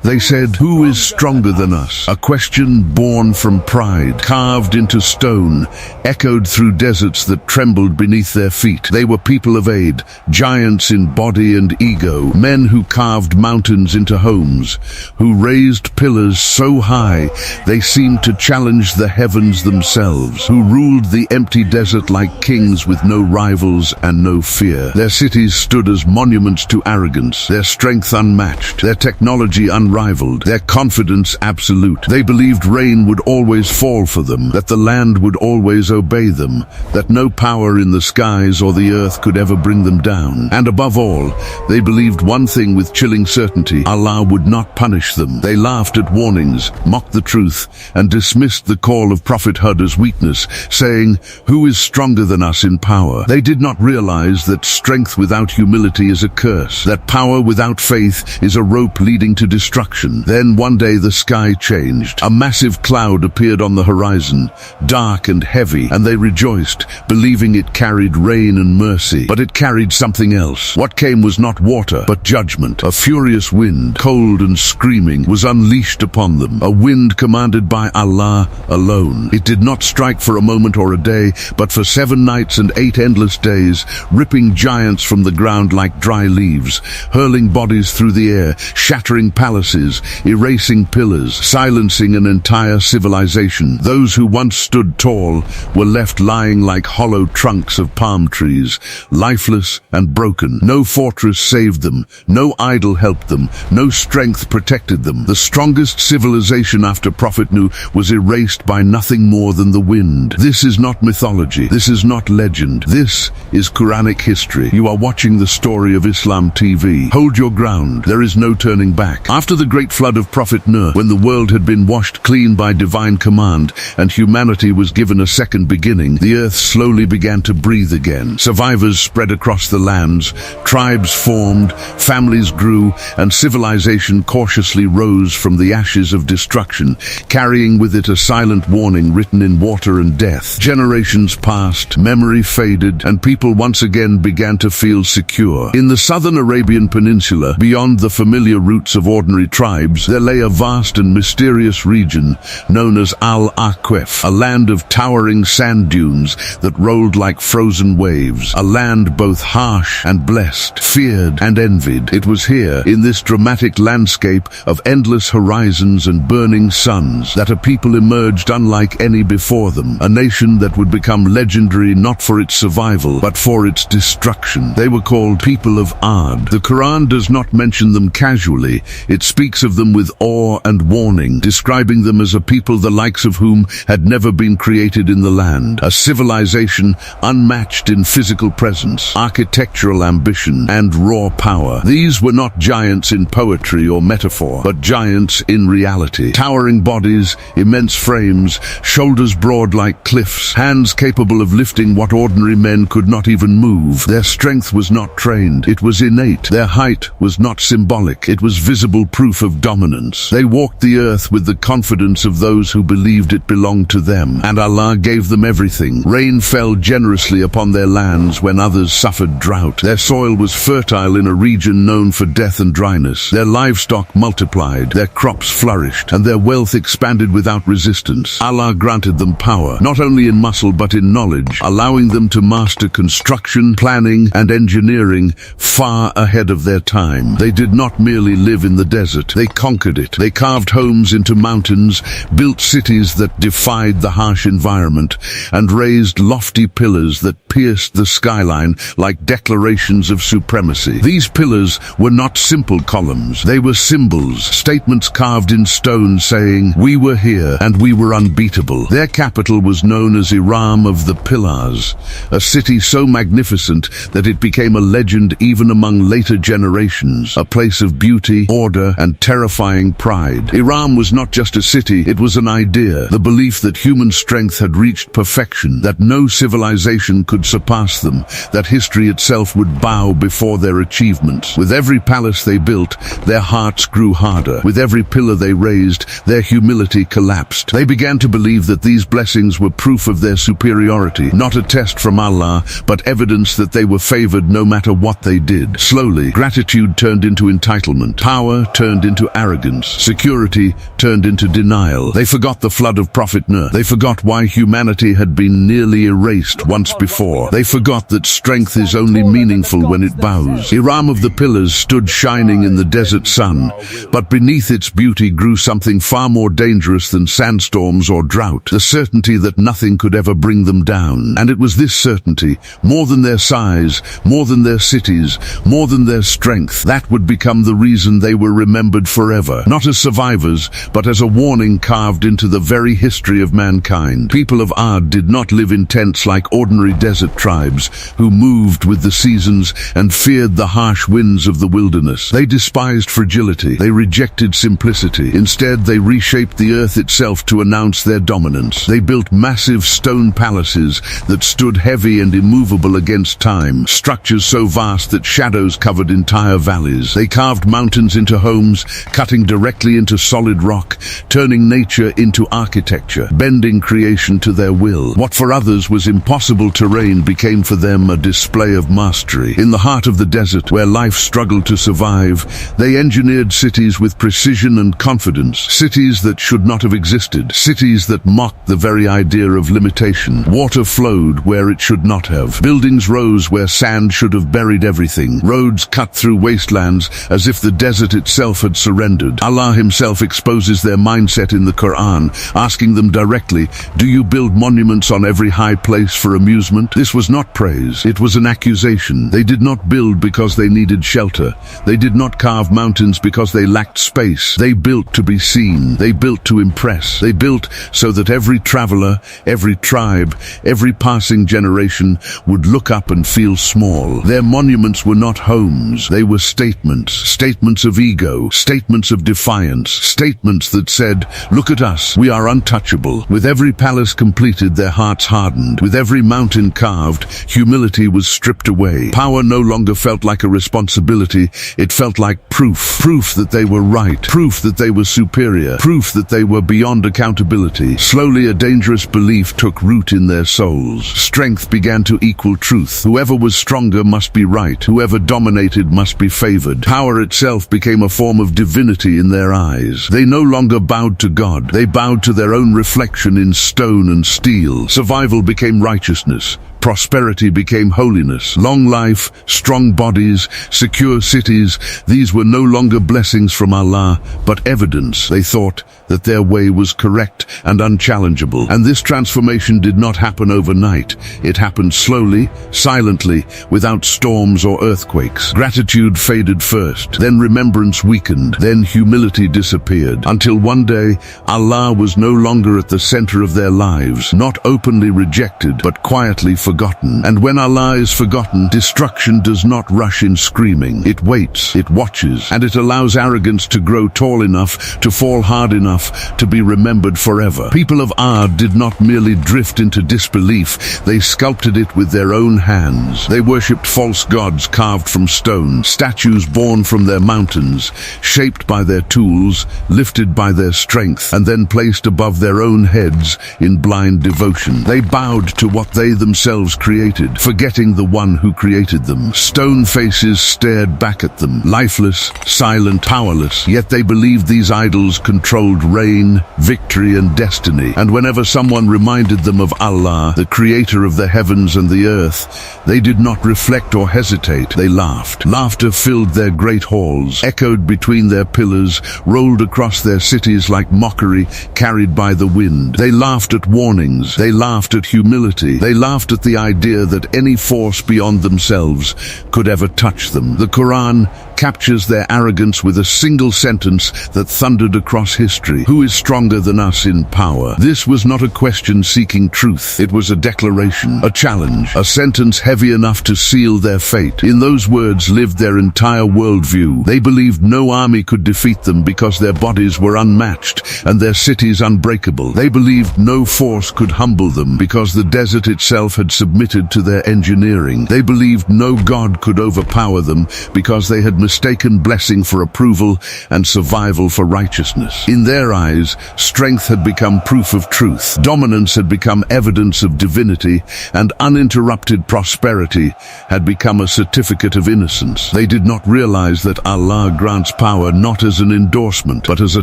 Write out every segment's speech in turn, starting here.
They said, "Who is stronger than us?" A question born from pride, carved into stone, echoed through deserts that trembled beneath their feet. They were people of aid, giants in body and ego, men who carved mountains into homes, who raised pillars so high they seemed to challenge the heavens themselves, who ruled the empty desert like kings with no rivals and no fear. Their cities stood as monuments to arrogance, their strength unmatched, their technology unrivaled, their confidence absolute. They believed rain would always fall for them, that the land would always obey them, that no power in the skies or the earth could ever bring them down. And above all, they believed one thing with chilling certainty: Allah would not punish them. They laughed at warnings, mocked the truth, and dismissed the call of prophethood as weakness, saying, "Who is stronger than us in power?" They did not realize that strength without humility is a curse, that power without faith is a rope leading to destruction. Then one day the sky changed. A massive cloud appeared on the horizon, dark and heavy, and they rejoiced, believing it carried rain and mercy. But it carried something else. What came was not water, but judgment. A furious wind, cold and screaming, was unleashed upon them, a wind commanded by Allah alone. It did not strike for a moment or a day, but for 7 nights and 8 endless days, ripping giants from the ground like dry leaves, hurling bodies through the air, shattering palaces, erasing pillars, silencing an entire civilization. Those who once stood tall were left lying like hollow trunks of palm trees, lifeless and broken. No fortress saved them, no idol helped them, no strength protected them. The strongest civilization after Prophet Nūḥ was erased by nothing more than the wind. This is not mythology. This is not legend. This is Quranic history. You are watching the story of Islam TV. Hold your ground. There is no turning back. After the great flood of Prophet Nūḥ, when the world had been washed clean by divine command and humanity was given a second beginning, the earth slowly began to breathe again. Survivors spread across the lands, tribes formed, families grew, and civilization cautiously rose from the ashes of destruction, carrying with it a silent warning written in water and death. Generations passed, memory faded, and people once again began to feel secure. In the southern Arabian Peninsula, beyond the familiar routes of ordinary tribes, there lay a vast and mysterious region known as Al-Aqaf, a land of towering sand dunes that rolled like frozen waves, a land both harsh and blessed, feared and envied. It was here, in this dramatic landscape of endless horizons and burning suns, that a people emerged unlike any before them, a nation that would become legendary not for its survival, but for its destruction. They were called people of Ad. The Quran does not mention them casually. It speaks of them with awe and warning, describing them as a people the likes of whom had never been created in the land, a civilization unmatched in physical presence, architectural ambition, and raw power. These were not giants in poetry or metaphor, but giants in reality. Towering bodies, immense frames, shoulders broad like cliffs, hands capable of lifting what ordinary men could not even move. Their strength was not trained, it was innate. Their height was not symbolic, it was visible proof of dominance. They walked the earth with the confidence of those who believed it belonged to them, and Allah gave them everything. Rain fell generously upon their lands when others suffered drought. Their soil was fertile in a region known for death and dryness. Their livestock multiplied, their crops flourished, and their wealth expanded without resistance. Allah granted them power, not only in muscle but in knowledge, allowing them to master construction, planning, and engineering far ahead of their time. They did not merely live in the desert, they conquered it. They carved homes into mountains, built cities that defied the harsh environment, and raised lofty pillars that pierced the skyline like declarations of supremacy. These pillars were not simple columns, they were symbols, statements carved in stone saying, "We were here and we were unbeatable." Their capital was known as Iram of the Pillars, a city so magnificent that it became a legend even among later generations, a place of beauty, order, and terrifying pride. Iram was not just a city, it was an idea, the belief that human strength had reached perfection, that no civilization could surpass them, that history itself would bow before their achievements. With every palace they built, their hearts grew harder. With every pillar they raised, their humility collapsed. They began to believe that these blessings were proof of their superiority, not a test from Allah, but evidence that they were favored no matter what they did. Slowly, gratitude turned into entitlement. Power turned turned into arrogance. Security turned into denial. They forgot the flood of Prophet Nūḥ. They forgot why humanity had been nearly erased once before. They forgot that strength is only meaningful when it bows. Iram of the pillars stood shining in the desert sun, but beneath its beauty grew something far more dangerous than sandstorms or drought, the certainty that nothing could ever bring them down. And it was this certainty, more than their size, more than their cities, more than their strength, that would become the reason they were remembered forever, not as survivors, but as a warning carved into the very history of mankind. People of Ad did not live in tents like ordinary desert tribes, who moved with the seasons and feared the harsh winds of the wilderness. They despised fragility. They rejected simplicity. Instead, they reshaped the earth itself to announce their dominance. They built massive stone palaces that stood heavy and immovable against time, structures so vast that shadows covered entire valleys. They carved mountains into homes, cutting directly into solid rock, turning nature into architecture, bending creation to their will. What for others was impossible terrain became for them a display of mastery. In the heart of the desert, where life struggled to survive, they engineered cities with precision and confidence, cities that should not have existed, cities that mocked the very idea of limitation. Water flowed where it should not have. Buildings rose where sand should have buried everything. Roads cut through wastelands as if the desert itself had surrendered. Allah himself exposes their mindset in the Qur'an, asking them directly, "Do you build monuments on every high place for amusement?" This was not praise. It was an accusation. They did not build because they needed shelter. They did not carve mountains because they lacked space. They built to be seen. They built to impress. They built so that every traveler, every tribe, every passing generation would look up and feel small. Their monuments were not homes. They were statements. Statements of ego. Statements of defiance. Statements that said, "Look at us. We are untouchable." With every palace completed, their hearts hardened. With every mountain carved, humility was stripped away. Power no longer felt like a responsibility. It felt like proof. Proof that they were right. Proof that they were superior. Proof that they were beyond accountability. Slowly, a dangerous belief took root in their souls. Strength began to equal truth. Whoever was stronger must be right. Whoever dominated must be favored. Power itself became a form of divinity in their eyes. They no longer bowed to God. They bowed to their own reflection in stone and steel. Survival became righteousness. Prosperity became holiness. Long life, strong bodies, secure cities, these were no longer blessings from Allah, but evidence. They thought that their way was correct and unchallengeable. And this transformation did not happen overnight. It happened slowly, silently, without storms or earthquakes. Gratitude faded first, then remembrance weakened, then humility disappeared, until one day Allah was no longer at the center of their lives, not openly rejected, but quietly forgotten. And when Allah is forgotten, destruction does not rush in screaming. It waits, it watches, and it allows arrogance to grow tall enough, to fall hard enough, to be remembered forever. People of Ad did not merely drift into disbelief, they sculpted it with their own hands. They worshipped false gods carved from stone, statues born from their mountains, shaped by their tools, lifted by their strength, and then placed above their own heads in blind devotion. They bowed to what they themselves created, forgetting the one who created them. Stone faces stared back at them, lifeless, silent, powerless, yet they believed these idols controlled reign, victory, and destiny. And whenever someone reminded them of Allah, the creator of the heavens and the earth, they did not reflect or hesitate. They laughed. Laughter filled their great halls, echoed between their pillars, rolled across their cities like mockery carried by the wind. They laughed at warnings. They laughed at humility. They laughed at the idea that any force beyond themselves could ever touch them. The Qur'an captures their arrogance with a single sentence that thundered across history. Who is stronger than us in power? This was not a question seeking truth. It was a declaration, a challenge, a sentence heavy enough to seal their fate. In those words lived their entire worldview. They believed no army could defeat them because their bodies were unmatched and their cities unbreakable. They believed no force could humble them because the desert itself had submitted to their engineering. They believed no god could overpower them because they had mistaken blessing for approval and survival for righteousness. In their eyes, strength had become proof of truth, dominance had become evidence of divinity, and uninterrupted prosperity had become a certificate of innocence. They did not realize that Allah grants power not as an endorsement, but as a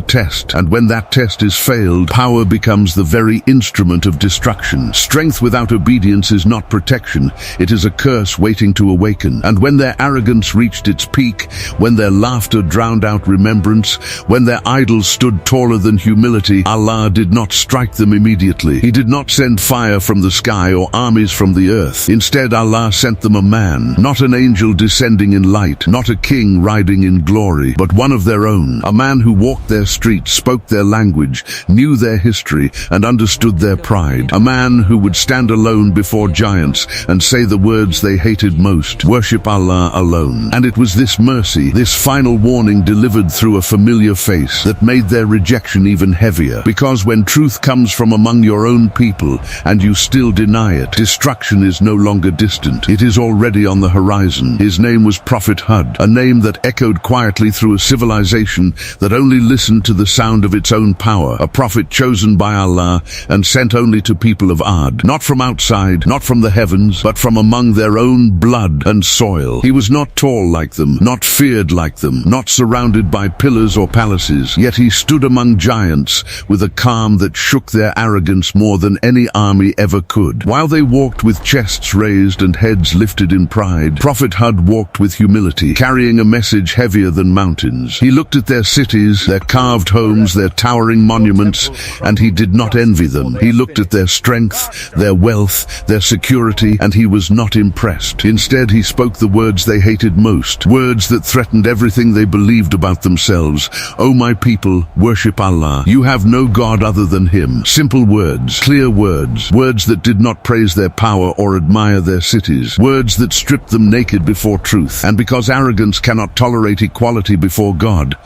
test, and when that test is failed, power becomes the very instrument of destruction. Strength without obedience is not protection, it is a curse waiting to awaken. And when their arrogance reached its peak, when their laughter drowned out remembrance, when their idols stood taller than humility, Allah did not strike them immediately. He did not send fire from the sky or armies from the earth. Instead, Allah sent them a man, not an angel descending in light, not a king riding in glory, but one of their own, a man who walked their streets, spoke their language, knew their history, and understood their pride. A man who would stand alone before giants and say the words they hated most: worship Allah alone. And it was this mercy, this final warning delivered through a familiar face, that made their rejection even heavier. Because when truth comes from among your own people and you still deny it, destruction is no longer distant. It is already on the horizon. His name was Prophet Hud, a name that echoed quietly through a civilization that only listened to the sound of its own power. A prophet chosen by Allah and sent only to people of Ad, not from outside, not from the heavens, but from among their own blood and soil. He was not tall like them, not feared like them, not surrounded by pillars or palaces, yet he stood among giants with a calm that shook their arrogance more than any army ever could. While they walked with chests raised and heads lifted in pride, Prophet Hud walked with humility, carrying a message heavier than mountains. He looked at their cities, their carved homes, their towering monuments, and he did not envy them. He looked at their strength, their wealth, their security, and he was not impressed. Instead, he spoke the words they hated most, words that threatened everything they believed about themselves. "O my people, worship Allah. You have no God other than Him." Simple words, clear words, words that did not praise their power or admire their cities, words that stripped them naked before truth. And because arrogance cannot tolerate equality before God,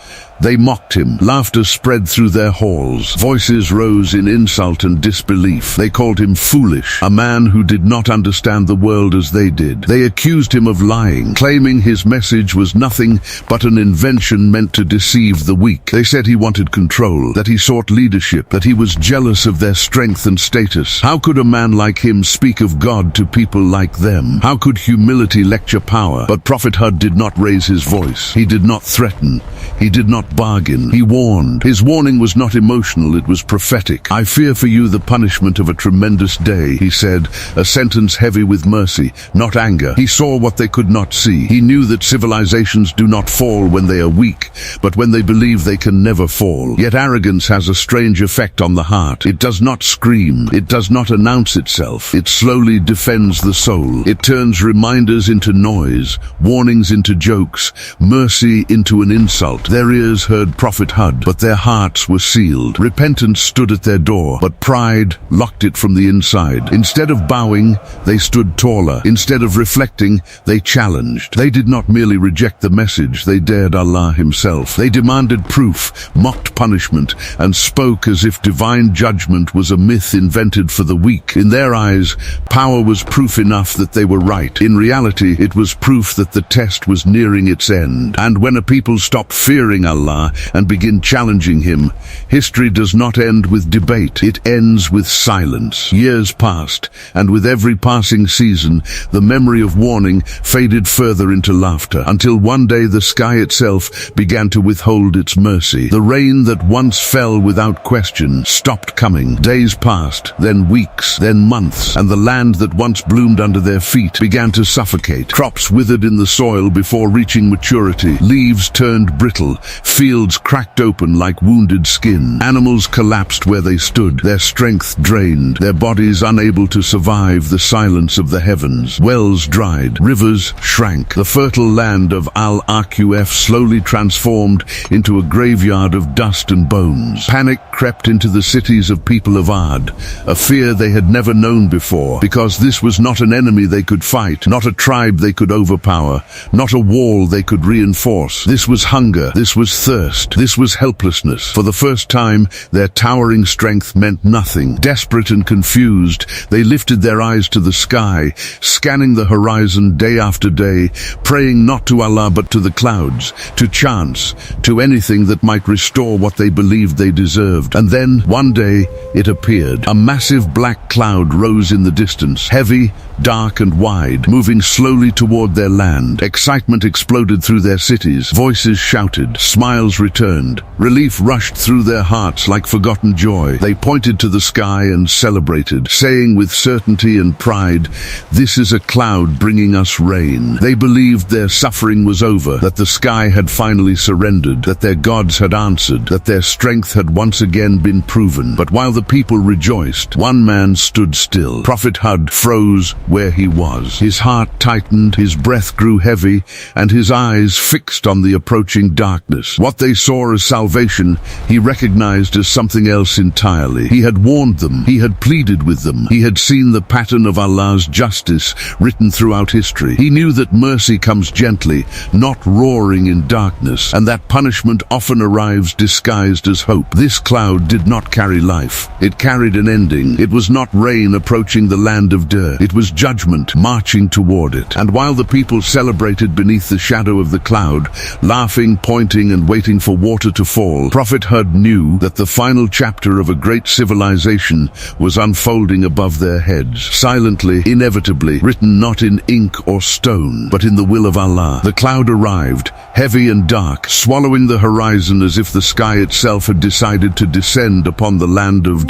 they mocked him. Laughter spread through their halls. Voices rose in insult and disbelief. They called him foolish, a man who did not understand the world as they did. They accused him of lying, claiming his message was nothing but an invention meant to deceive the weak. They said he wanted control, that he sought leadership, that he was jealous of their strength and status. How could a man like him speak of God to people like them? How could humility lecture power? But Prophet Hud did not raise his voice. He did not threaten. He did not bargain. He warned. His warning was not emotional, it was prophetic. "I fear for you the punishment of a tremendous day," he said, a sentence heavy with mercy, not anger. He saw what they could not see. He knew that civilizations do not fall when they are weak, but when they believe they can never fall. Yet arrogance has a strange effect on the heart. It does not scream. It does not announce itself. It slowly defends the soul. It turns reminders into noise, warnings into jokes, mercy into an insult. Their ears heard Prophet Hud, but their hearts were sealed. Repentance stood at their door, but pride locked it from the inside. Instead of bowing, they stood taller. Instead of reflecting, they challenged. They did not merely reject the message, they dared Allah Himself. They demanded proof, mocked punishment, and spoke as if divine judgment was a myth invented for the weak. In their eyes, power was proof enough that they were right. In reality, it was proof that the test was nearing its end. And when a people stop fearing Allah and begin challenging Him, history does not end with debate. It ends with silence. Years passed, and with every passing season, the memory of warning faded further into laughter, until one day the sky itself began to withhold its mercy. The rain that once fell without question stopped coming. Days passed, then weeks, then months, and the land that once bloomed under their feet began to suffocate. Crops withered in the soil before reaching maturity. Leaves turned brittle. Fields cracked open like wounded skin. Animals collapsed where they stood, their strength drained, their bodies unable to survive the silence of the heavens. Wells dried, rivers shrank. The fertile land of Al-Aqf slowly transformed into a graveyard of dust and bones. Panic crept into the cities of people of Ad, a fear they had never known before, because this was not an enemy they could fight, not a tribe they could overpower, not a wall they could reinforce. This was hunger, this was thirst. This was helplessness. For the first time, their towering strength meant nothing. Desperate and confused, they lifted their eyes to the sky, scanning the horizon day after day, praying not to Allah but to the clouds, to chance, to anything that might restore what they believed they deserved. And then, one day, it appeared. A massive black cloud rose in the distance, heavy, dark and wide, moving slowly toward their land. Excitement exploded through their cities. Voices shouted. Smiles returned. Relief rushed through their hearts like forgotten joy. They pointed to the sky and celebrated, saying with certainty and pride, "This is a cloud bringing us rain." They believed their suffering was over, that the sky had finally surrendered, that their gods had answered, that their strength had once again been proven. But while the people rejoiced, one man stood still. Prophet Hud froze where he was. His heart tightened, his breath grew heavy, and his eyes fixed on the approaching darkness. What they saw as salvation, he recognized as something else entirely. He had warned them. He had pleaded with them. He had seen the pattern of Allah's justice written throughout history. He knew that mercy comes gently, not roaring in darkness, and that punishment often arrives disguised as hope. This cloud did not carry life. It carried an ending. It was not rain approaching the land of dirt. It was judgment marching toward it. And while the people celebrated beneath the shadow of the cloud, laughing, pointing, and waiting for water to fall, Prophet Hud knew that the final chapter of a great civilization was unfolding above their heads, silently, inevitably, written not in ink or stone, but in the will of Allah. The cloud arrived, heavy and dark, swallowing the horizon as if the sky itself had decided to descend upon the land of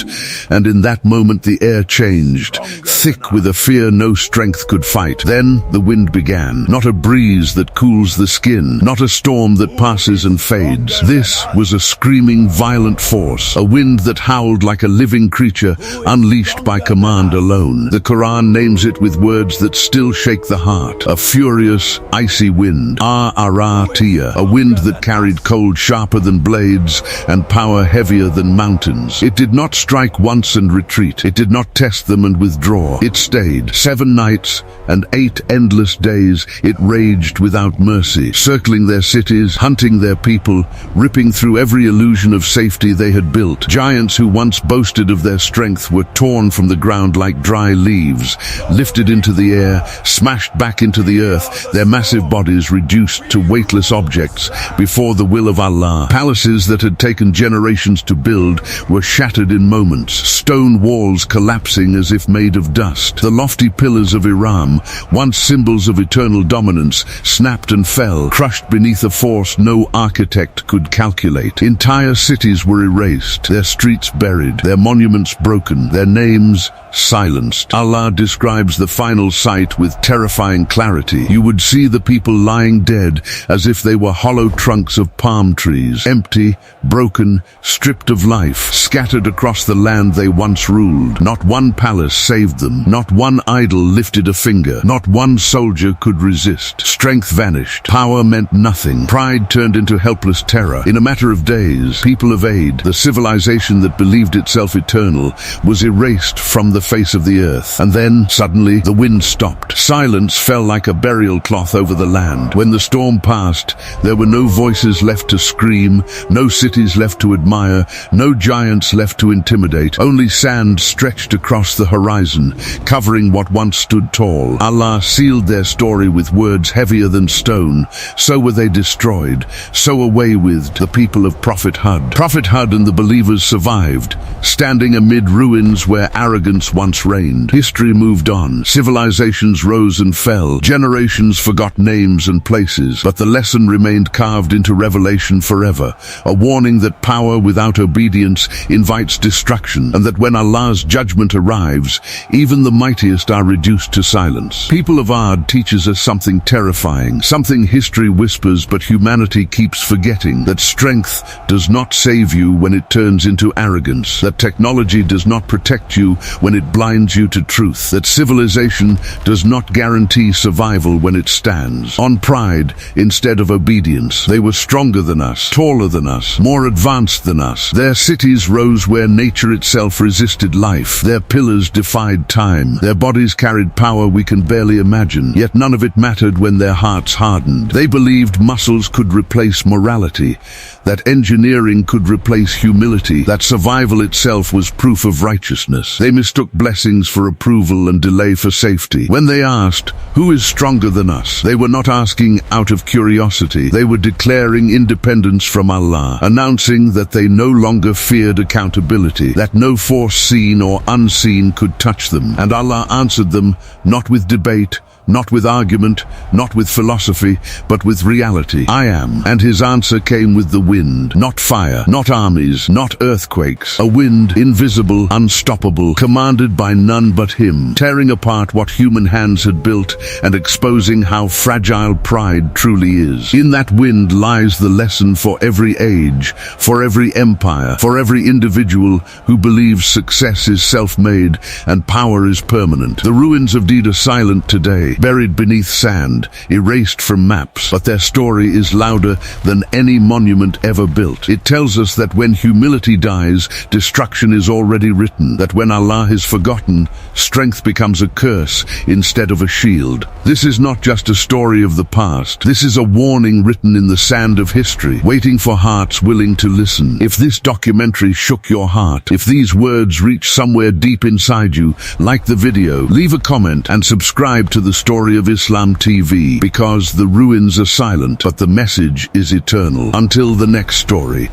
and in that moment the air changed, thick with a fear no strength could fight. Then the wind began, not a breeze that cools the skin, not a storm that passes and fades. This was a screaming, violent force, a wind that howled like a living creature, unleashed by command alone. The Qur'an names it with words that still shake the heart. A furious, icy wind, Ar-Aratiya, a wind that carried cold sharper than blades and power heavier than mountains. It did not strike once and retreat. It did not test them and withdraw. It stayed. 7 nights and 8 endless days it raged without mercy, circling their cities, hunting their people, ripping through every illusion of safety they had built. Giants who once boasted of their strength were torn from the ground like dry leaves, lifted into the air, smashed back into the earth, their massive bodies reduced to weightless objects before the will of Allah. Palaces that had taken generations to build were shattered in moments, stone walls collapsing as if made of dust. The lofty pillars of Iram, once symbols of eternal dominance, snapped and fell, crushed beneath a force no architect could calculate. Entire cities were erased, their streets buried, their monuments broken, their names silenced. Allah describes the final sight with terrifying clarity. You would see the people lying dead as if they were hollow trunks of palm trees, empty, broken, stripped of life, scattered across the land they once ruled. Not one palace saved them. Not one idol lifted a finger. Not one soldier could resist. Strength vanished. Power meant nothing. Pride turned into helpless terror. In a matter of days, people of Aid, the civilization that believed itself eternal, was erased from the face of the earth. And then, suddenly, the wind stopped. Silence fell like a burial cloth over the land. When the storm passed, there were no voices left to scream, no cities left to admire, no giants left to intimidate. Only sand stretched across the horizon, covering what once stood tall. Allah sealed their story with words heavier than stone. So were they destroyed. So away with the people of Prophet Hud. Prophet Hud and the believers survived, standing amid ruins where arrogance once reigned. History moved on. Civilizations rose and fell. Generations forgot names and places. But the lesson remained carved into revelation forever. A warning that power without obedience invites destruction, and that when Allah's judgment arrives, even the mightiest are reduced to silence. People of Ad teaches us something terrifying, something history whispers but humanity keeps forgetting, that strength does not save you when it turns into arrogance, that that technology does not protect you when it blinds you to truth, that civilization does not guarantee survival when it stands on pride instead of obedience. They were stronger than us, taller than us, more advanced than us. Their cities rose where nature itself resisted life. Their pillars defied time. Their bodies carried power we can barely imagine. Yet none of it mattered when their hearts hardened. They believed muscles could replace morality, that engineering could replace humility, that survival itself was proof of righteousness. They mistook blessings for approval and delay for safety. When they asked, "Who is stronger than us?" they were not asking out of curiosity. They were declaring independence from Allah, announcing that they no longer feared accountability, that no force seen or unseen could touch them. And Allah answered them, not with debate, not with argument, not with philosophy, but with reality. I am. And his answer came with the wind, not fire, not armies, not earthquakes. A wind, invisible, unstoppable, commanded by none but him, tearing apart what human hands had built and exposing how fragile pride truly is. In that wind lies the lesson for every age, for every empire, for every individual who believes success is self-made and power is permanent. The ruins of Deed are silent today, buried beneath sand, erased from maps, but their story is louder than any monument ever built. It tells us that when humility dies, destruction is already written, that when Allah is forgotten, strength becomes a curse instead of a shield. This is not just a story of the past. This is a warning written in the sand of history, waiting for hearts willing to listen. If this documentary shook your heart, if these words reach somewhere deep inside you, like the video, leave a comment and subscribe to the Story of Islam TV, because the ruins are silent, but the message is eternal. Until the next story.